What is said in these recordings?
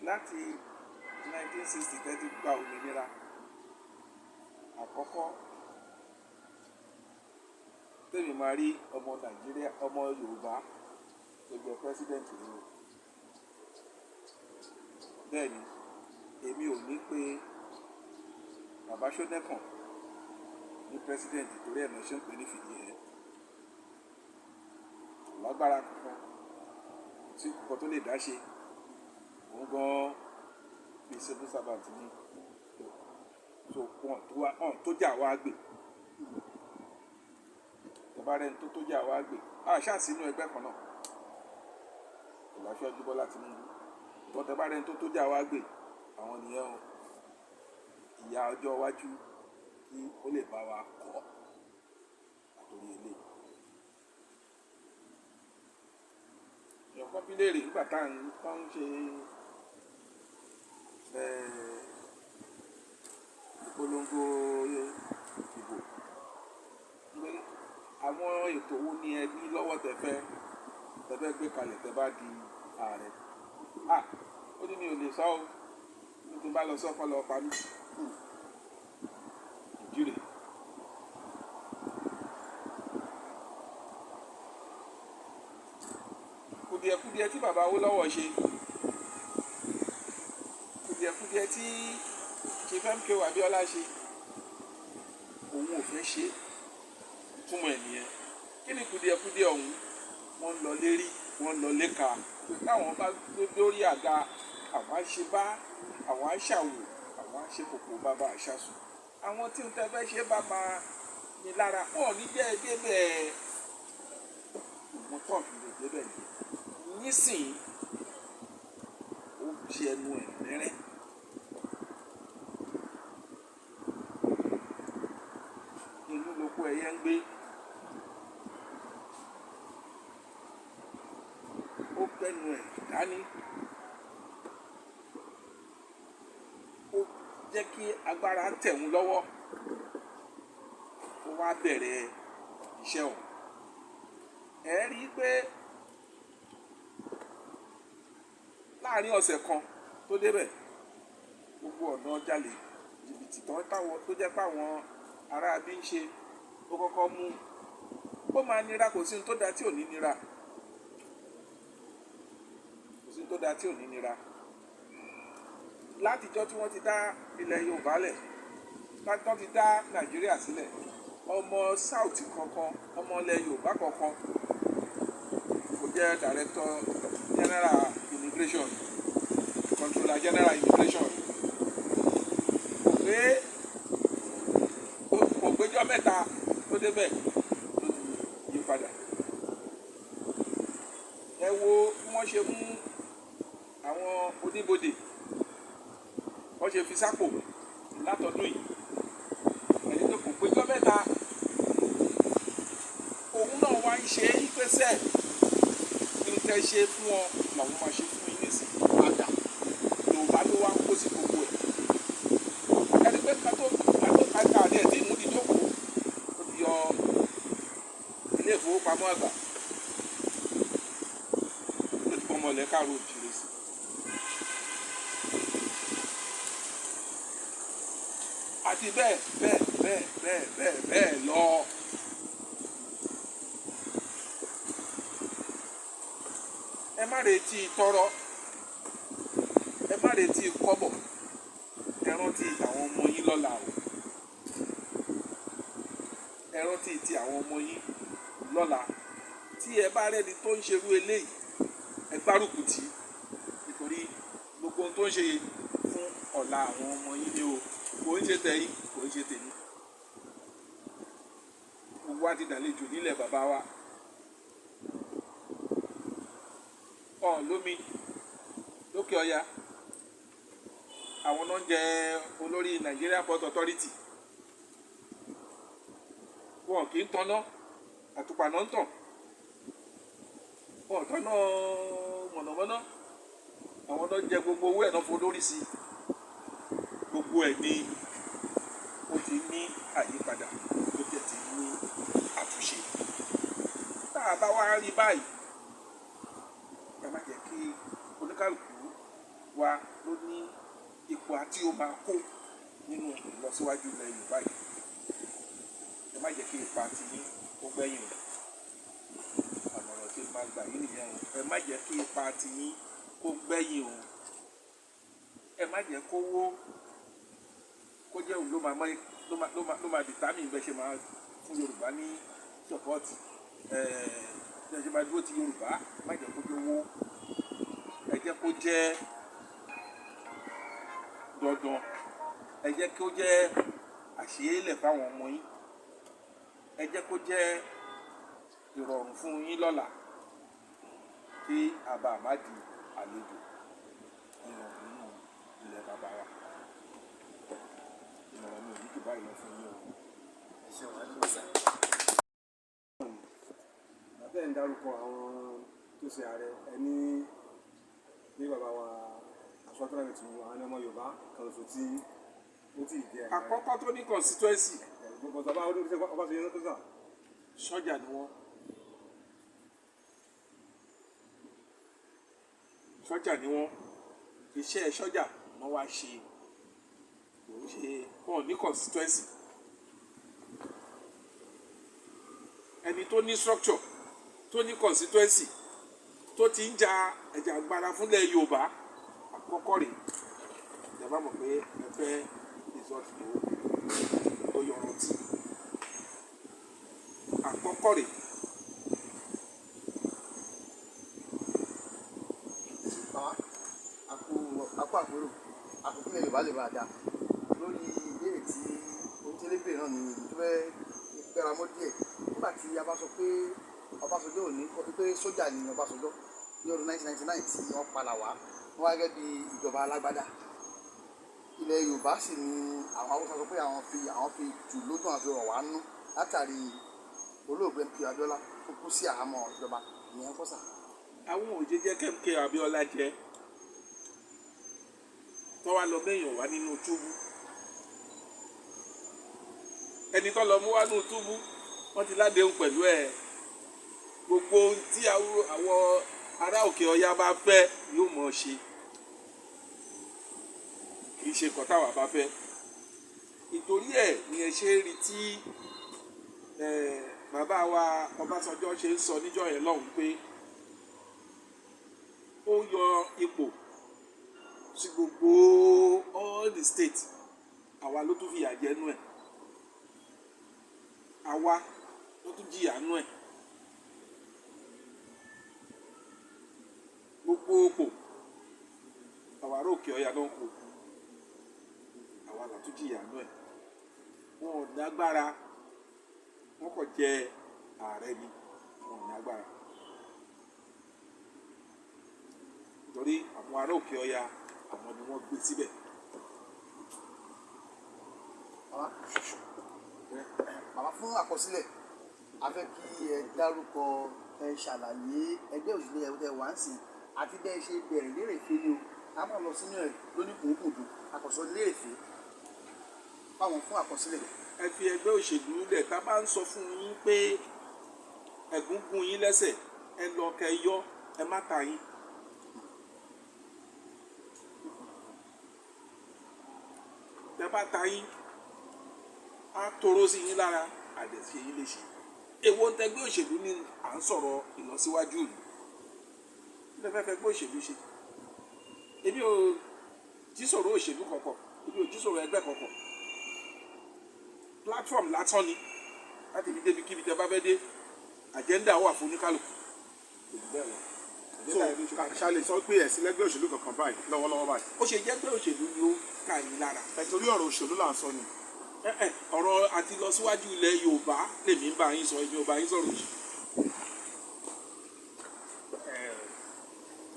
láti 1960 tẹ́tí gba òmìnira àkọ́kọ́ tèmi máa rí ọmọ Nàìjíríà, ọmọ Yorùbá tó jẹ́ president ni o. Bẹ́ẹ̀ ni èmi ò ní pé bàbá Ṣónẹ́kàn ní president torí ẹ̀ náà ṣe ń pè ní fìdí ẹ̀ lágbára kankan tí kò tó lè dá ṣe òun gan bí civil servant ni so wọn tó jà wá gbè tẹ́bá rẹ̀ tó jà wá gbè ṣáà sínú ẹgbẹ́ kan náà Aṣíwájú Bọ́lá Tinubu wọn tẹ́bá rẹ̀ tó jà wá gbè àwọn nìyẹn o ìyá ọjọ́ iwájú kí ó lè bá wa kọ́ àtòrí ilé. Ìyọ̀kan bí léèrè nígbà tá à ń ṣe ìpolongo ìbò pé àwọn ètò wo ni ẹ ní lọ́wọ́ tẹ́fẹ́ gbé kalẹ̀ tẹ́ bá di ààrẹ. Ó ní mi ò lè sọ ọ́ ní tí n bá lọ sọ́kọ́ lọ pa mí. Ìjírè. Kùdìẹ̀kùdìẹ̀ tí bàbá Awólọ́wọ̀ ṣe, kùdìẹ̀kùdìẹ̀ tí Chief MKO Abíọ́lá ṣe, òun ò fẹ́ ṣe túmọ̀ ẹ̀ nìyẹn. Kí ni kùdìẹ̀kùdìẹ̀ ọ̀hún? Wọ́n lọ lérí, wọ́n lọ léka pé táwọn bá gbé lórí àga àwọn àṣẹ bá àwọn àṣàwò àwọn àṣẹ kòkó bàbá àṣàsùn. Àwọn tí ń tẹ́ fẹ́ ṣe bá máa ní lára pọ̀ ní jẹ́ débẹ̀ òun tó fi lè débẹ̀ ni. Nísìnyí ó ṣe ẹnu ẹ̀ mẹ́rẹ́. Inú lóko ẹyẹ ń gbé. Ó gbẹ́nu ẹ̀ dání. Ó jẹ́ kí agbára tẹ̀ wọ́n lọ́wọ́. Ó wá bẹ̀rẹ̀ iṣẹ́ ọ̀hún. Ẹ rí i pé láàrin ọ̀sẹ̀ kan tó débẹ̀ gbogbo ọ̀nà jalè jìbìtì tó jẹ́ pé àwọn ará bí ń ṣe ó kọ́kọ́ mú. Ó máa nira, kò sí ní tó dáa tí ò ní nira. Kò sí ní tó dáa tí ò ní nira. Látijọ́ tí wọ́n ti dá ilẹ̀ Yorùbá lẹ̀, láti wọ́n ti dá Nàìjíríà sílẹ̀, ọmọ South kankan, ọmọ ilẹ̀ Yorùbá kankan kò jẹ́ Director General Immigration, Controller General Immigration, kò gbéjọ́ mẹ́ta tó débẹ̀ tó ti yí padà. Ẹ wo bí wọ́n ṣe mú àwọn oníbodè, wọ́n ṣe fi sápò látọdún yìí. Ẹni tó kò gbéjọ́ mẹ́ta òun náà wá ń ṣe ìpèsè ní tẹ́ ṣe fún ọ làwọn máa ṣe fún yín nísìnyí padà. Yorùbá ló wá ń kó sí gbogbo ẹ̀. Ẹni pé kátó àdé ẹ̀ tí ìmú ti jókòó ó ti yọ ilé ìfowópamọ́ àgbà ló ti fọmọ ilẹ̀ káàró òjìrè sí. Àti bẹ́ẹ̀ lọ. Ẹ má retí tọrọ, ẹ má retí kọ́bọ̀, ẹ rántí àwọn ọmọ yín lọ́la o. Ẹ rántí ti àwọn ọmọ yín lọ́la. Tí ẹ bá rẹ́ni tó ń ṣerú eléyìí, ẹ gbárùkù tì nítorí gbogbo ohun tó ń ṣe fún ọ̀la àwọn ọmọ yín ni o. Kò ń ṣe tẹ̀yìn, kò ń ṣe tèmi. Gbogbo wa ti dàlejò nílẹ̀ bàbá wa. Lómi lókè ọya àwọn náà ń jẹ olórí Nigeria Port Authority. Wọn kì í tanná, àtùpà náà ń tàn. Wọn tanná mọ̀nàmọ́ná, àwọn náà ń jẹ gbogbo owó ẹ̀ náà fún olórí sí. Gbogbo ẹ̀ ni ó ti ní àyípadà, ó tẹ̀ ti ní àtúnṣe. Tá a bá wá rí báyìí, ẹ má jẹ́ kí oníkálùkù wa ló ní ipò àti ó máa kó nínú ìlọsíwájú ilẹ̀ Yorùbá yìí. Ẹ má jẹ́ kí ipa ti yín kó gbẹ̀yìn o. Àmọ̀ràn tí máa gbà yín nìyẹn o. Ẹ má jẹ́ kí ipa ti yín kó gbẹ̀yìn o. Ẹ má jẹ́ kó jẹ́ òun ló máa determine bẹ́ẹ̀ ṣe máa fún Yorùbá ní support. Bẹ́ẹ̀ ṣe máa dúró ti Yorùbá. Ẹ má jẹ́ kó jẹ́ owó. Ẹ jẹ́ kó jẹ́ dandan. Ẹ jẹ́ kó jẹ́ àṣeyẹlẹ̀ fáwọn ọmọ yín. Ẹ jẹ́ kó jẹ́ ìrọ̀rùn fún yín lọ́la kí àbá má di àlejò nínú ilẹ̀ bàbá wa. Ìmọ̀ràn mi ò ní jù báyìí lọ fún yín o. Ẹ ṣeun àdúgbò sá. Bàbá ń dárúkọ àwọn tó ṣe ààrẹ ẹni ní bàbá wa Moshood Tinubu àwọn ọmọ Yorùbá kan ṣoṣo tí ó ti jẹ ààrẹ. Àkọ́kọ́ tó ní constituency. Gbogbo ọba ọdún ṣe ọba ṣe yẹn tó sà. Sọ́jà ni wọ́n. Sọ́jà ni wọ́n. Iṣẹ́ sọ́jà wọ́n wá ṣe. Kò ń ṣe wọn ní constituency. Ẹni tó ní structure tó ní constituency tó ti ń ja ẹ̀jà agbára fúnlẹ̀ Yorùbá àkọ́kọ́ rẹ̀. Ìjọba mọ̀ pé ẹ fẹ́ resort tó yọrantí. Àkọ́kọ́ rẹ̀. Àpò àpérò àkókò Yorùbá lè bá a dá lórí ìbéèrè tí oníṣẹ́lẹ́bẹ̀rẹ̀ náà ní tó fẹ́ gbẹ́ra mọ́ díẹ̀ nígbà tí a bá sọ pé Ọbásanjọ́ ò ní pé sójà ni Ọbásanjọ́ ní ọdún 1999 tí wọ́n padà wá wọ́n wá gẹ́gẹ́ bí ìjọba alágbádá. Ilẹ̀ Yorùbá sì ni àwọn Haúsá sọ pé àwọn fi jù lójú àwọn fi rọ̀ wá nú látàrí olóògbé MK Abiola tó kú sí àhámọ́ ìjọba ìyẹn kọ́sà. Àwọn òjé jẹ́ MK Abiola jẹ́ tó wá lọ bẹ́yàn wá nínú túbú. Ẹni tó lọ mú wá nínú túbú wọ́n ti ládéhùn pẹ̀lú ẹ̀. Gbogbo ohun tí àwọn ará òkè ọya bá fẹ́ yóò mọ̀ ṣe. Kì í ṣe nǹkan táwa bá fẹ́. Ìtorí ẹ̀ ni ẹ ṣe rí tí bàbá wa Ọbásanjọ́ ṣe ń sọ níjọ́ yẹn lọ́hùn pé ó yọ ipò sí gbogbo all the states. Àwa ló tún fìyà jẹ nú ẹ̀. Àwa ló tún jìyà nú ẹ̀. Gbogbo òpò àwa ará òkè ọya ló ń kó. Àwa là tún jìyà nú ẹ̀. Wọn ò lágbára. Wọ́n kàn jẹ ààrẹ ni. Wọn ò lágbára. Nítorí àwọn ará òkè ọya àwọn ni wọ́n gbé síbẹ̀. Bàbá fún àkọsílẹ̀ a fẹ́ kí ẹ dárúkọ ẹ ṣàlàyé ẹgbẹ́ òṣèlú ẹ̀wọ̀n wá ń sìn àti bẹ́ẹ̀ ṣe bẹ̀rẹ̀ lérèfé ni o a máa lọ sínú ẹ̀ lóní kùnkùndù àkọsọ lérèfé fáwọn fún àkọsílẹ̀. Ẹ fi ẹgbẹ́ òṣèlú lẹ̀ tá a bá ń sọ fún yín pé ẹ̀gún gún yín lẹ́sẹ̀ ẹ lọ kẹ yọ ẹ má ta yín. Tẹ bá ta yín á toró sí yín lára àdẹ̀sí yín lè ṣe. Èwo ń tẹgbẹ́ òṣèlú ni à ń sọ̀rọ̀ ìlọsíwájú ìlú. Ilé fẹ́fẹ́ gbé òṣèlú ṣe. Èmi ò jí sọ̀rọ̀ òṣèlú kankan. Èmi ò jí sọ̀rọ̀ ẹgbẹ́ kankan. Platform lásán ni láti fi débi kíbi tẹ bá fẹ́ dé. Agenda wà fún oníkálùkù. So ṣá lè sọ pé ẹ̀sìn lẹ́gbẹ́ òṣèlú kankan báyìí lọ́wọ́lọ́wọ́ báyìí. Ó ṣe jẹ́ pé òṣèlú ni ó ká yín lára. Torí ọ̀rọ̀ òṣèlú là ń sọ ni. Ọ̀rọ̀ àti lọ síwájú ilẹ̀ Yorùbá lèmi ń bá yín sọ èmi ò bá yín sọ̀rọ̀ òṣèlú.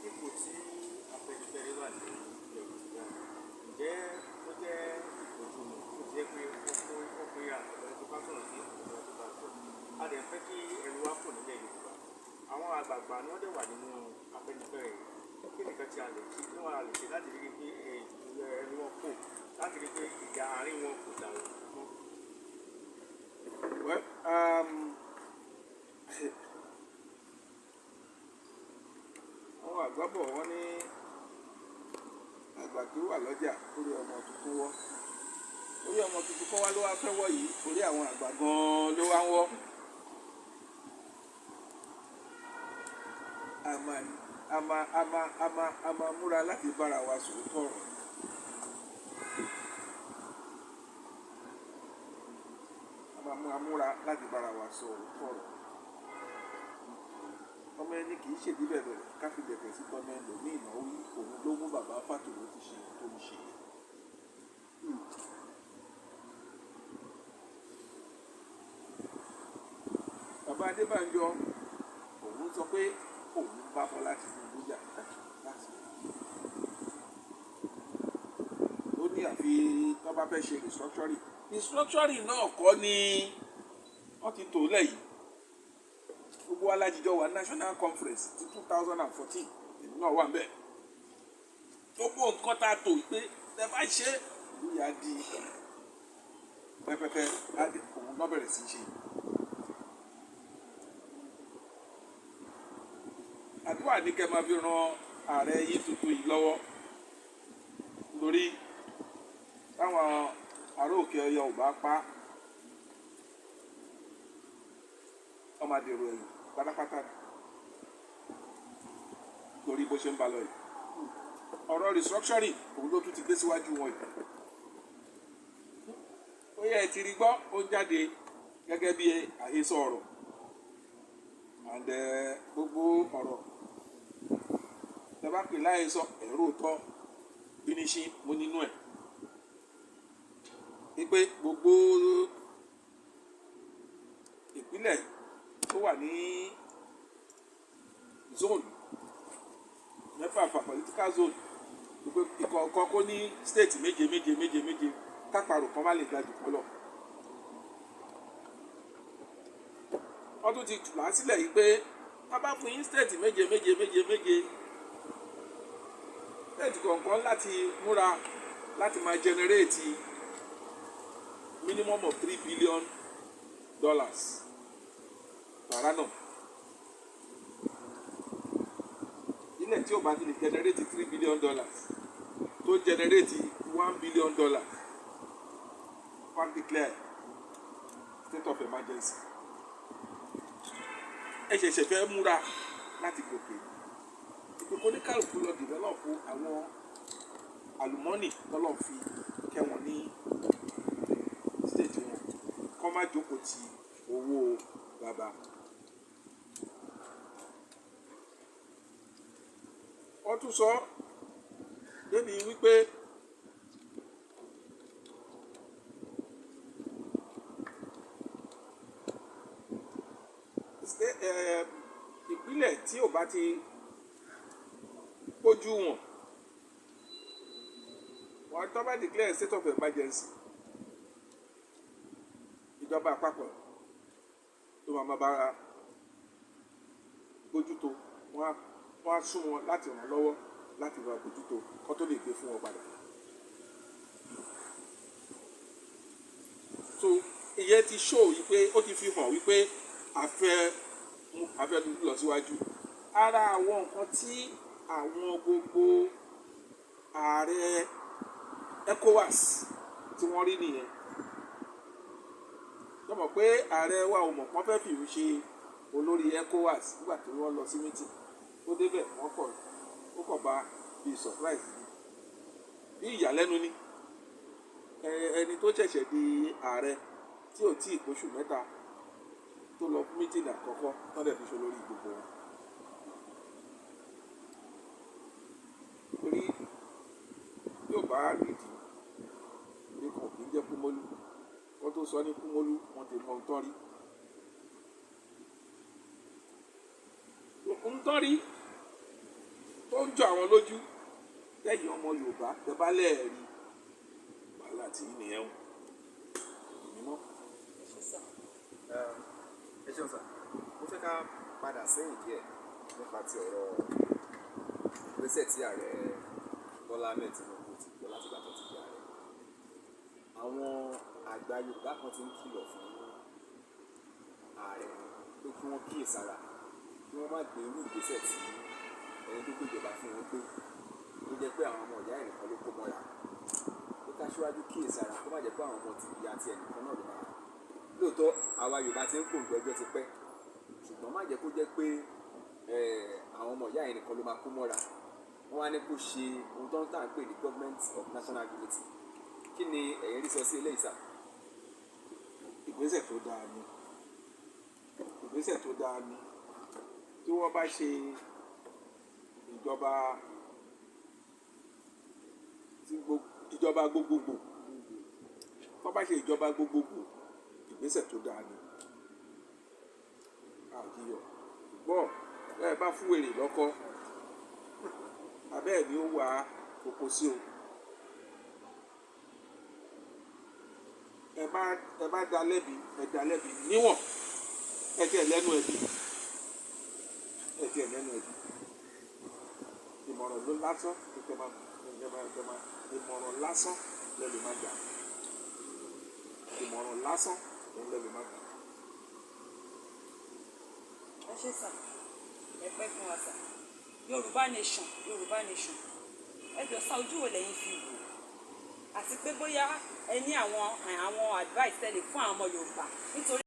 Ipò tí Afẹ́nifẹ́re wà ní Yorùbá ǹjẹ́ ó jẹ́ ìbòjúmu tó ti jẹ́ pé ó pín àtọ̀lẹ́ tó bá sọ̀rọ̀ sí ìpínlẹ̀ tó bá sọ̀rọ̀. A dẹ̀ fẹ́ kí ẹnu wá pọ̀ nílẹ̀ Yorùbá. Àwọn àgbààgbà ni wọ́n dẹ̀ wà nínú Afẹ́nifẹ́re yìí. Kí nìkan tí a lè ṣe tí wọ́n á lè ṣe láti rí pé ẹnu wọn kò láti rí pé ìjà àárín wọn kò dàrú mọ́. Àwọn àgbàbọ̀ wọ́n ní àgbà tó wà lọ́jà orí ọmọ tuntun wọ́ orí ọmọ tuntun kọ́ wá ló wá fẹ́ wọ́ yìí orí àwọn àgbà gan-an ló wá ń wọ́. a máa múra láti bára wa sòótọ́ ọ̀rọ̀. a máa múra láti bára wa sọ òótọ́ ọ̀rọ̀. ọmọ ẹni kì í ṣèdí bẹ̀rẹ̀ ká fi bẹ̀rẹ̀ sí tọ́mọ ẹni ní ìnáwó òun ló mú bàbá Fàtòwó ti ṣe tó ń ṣe. bàbá Adébánjọ òun sọ pé òun bá Bọ́lá Tinubu jà láti ó ní àfi tó bá fẹ́ ṣe restructuring náà kọ́ ni wọ́n ti tò lẹ́yìn gbogbo alájíjọ wa national conference ti 2014 èmi náà wà ńbẹ̀ gbogbo nǹkan tá a tò pé ẹ bá ṣe ìlú yà á di pẹpẹpẹ láti òun náà bẹ̀rẹ̀ sí í ṣe. àdúrà ní kẹ́ máa fi ran ààrẹ yìí tuntun yìí lọ́wọ́ lórí táwọn ará òkè ọya ò bá pa ọmọ adèrò ẹ̀yìn pátápátá lórí bó ṣe ń ba lọ yìí ọ̀rọ̀ restructuring òun ló tún ti gbé síwájú wọn yìí ó yẹ ẹ ti rí gbọ́ ó ń jáde gẹ́gẹ́ bí àhesọ ọ̀rọ̀ and gbogbo ọ̀rọ̀ tẹ bá pè láhesọ ẹ̀rọ tọ́ bínísí mo nínú ẹ̀ wípé gbogbo ìpínlẹ̀ tó wà ní zone mẹ́fà political zone wípé ìkọ̀ọ̀kan kó ní state méje kápárò kan má lè ga jù kọ́ lọ. wọ́n tún ti tù lá sílẹ̀ yìí pé wọ́n bá fún yín state méje state kọ̀ọ̀kan láti múra láti máa generate minimum of $3 billion per annum. ilẹ̀ tí ó bá ti lè generate $3 billion tó generate $1 billion wọ́n declare state of emergency. ẹ ṣẹ̀ṣẹ̀ fẹ́ múra láti gòkè ìpínpín oníkàlùkù lọ dìvẹ́lọ́pù àwọn àlùmọ́nì tọ́lọ̀ fi kẹwọn ní state wọn kọ́ má jókòó ti owó bàbá. wọ́n tún sọ débi wípé ìpínlẹ̀ tí ò bá ti pójú wọn tó bá declare state of emergency ìjọba àpapọ̀ tó máa bá bójútó wọ́n á sún wọn láti ràn lọ́wọ́ láti bá bójútó kó tó lè gbé fún wọn padà. so ìyẹn ti show wípé ó ti fi hàn wípé afẹ́ lọ síwájú. ara àwọn nǹkan tí àwọn gbogbo ààrẹ ECOWAS tí wọ́n rí nìyẹn. wọ́n mọ̀ pé ààrẹ wa ò mọ̀ wọ́n fẹ́ fìwé ṣe olórí ECOWAS nígbà tí wọ́n lọ sí meeting tó débẹ̀ wọ́n kọ̀ bá bíi surprise bí ìyàlẹ́nu ni ẹni tó ṣẹ̀ṣẹ̀ di ààrẹ tí ò tí ì póṣù mẹ́ta tó lọ fún meeting àkọ́kọ́ wọ́n dẹ̀ fi ṣe olórí gbogbo wọn. torí yóò bá nídìí ní kàn kí ń jẹ́ kúmọ́lú wọ́n tó sọ ní kúmọ́lú wọ́n ti mọ ntọ́rí. ntọ́rí tó ń jọ àwọn lójú lẹ́yìn ọmọ Yorùbá tẹ́bá lẹ́ẹ̀rí wàhálà tí nìyẹn o. mímọ́. ẹ ṣeun sà mo fẹ́ ká padà sẹ́yìn díẹ̀ nípa ti ọ̀rọ̀ ìgbésẹ̀ tí ààrẹ Bola Ahmed Tinubu ti gbé láti gbà tó ti di ààrẹ. àwọn àgbà Yorùbá kan ti ń kìlọ̀ fún ààrẹ pé kí wọ́n kíyèsára kí wọ́n má gbé irú ìgbésẹ̀ tí ẹni tó gbéjọba fún wọn gbé tó jẹ́ pé àwọn ọmọ ìyá ẹnìkan ló kó aṣíwájú kíyèsára kó má jẹ́ pé àwọn ọmọ ti ìyá àti ẹnìkan náà ló máa lóòótọ́ àwa Yorùbá ti ń pòǹgbẹ ọjọ́ ti pẹ́ ṣùgbọ́n má jẹ́ kó jẹ́ pé àwọn ọmọ ìyá yẹn nìkan ló máa kó mọ́ra wọ́n wá ní kó ṣe ohun tó ń tà ń pè ní government of national unity kí ni ẹ̀yin rí sọ sí eléyìí sà. ìgbésẹ̀ tó dáa ni ìgbésẹ̀ tó dáa ni tí wọ́n bá ṣe ìjọba gbogbogbò tó bá ṣe ìjọba gbogbogbò ìgbésẹ̀ tó dáa ni àjíyọ gbọ́ ẹ bá fún wèrè lọ́kọ́ abẹ́ẹ̀ ni ó wà kókó sí o ẹ bá dá lẹ́bi níwọ̀n ẹ tiẹ̀ lẹ́nu ẹ̀bi ìmọ̀ràn ló lásán ìmọ̀ràn lásán lẹ́nu má gbà ìmọ̀ràn lásán lẹ́nu má gbà. ẹ ṣe sà ẹ pẹ́ fún wa sà Yorùbá nation ẹ jọ sá ojú wo lẹ́yìn fi wò àti pé bóyá ẹ ní àwọn advice tẹ́lẹ̀ fún àwọn ọmọ Yorùbá nítorí.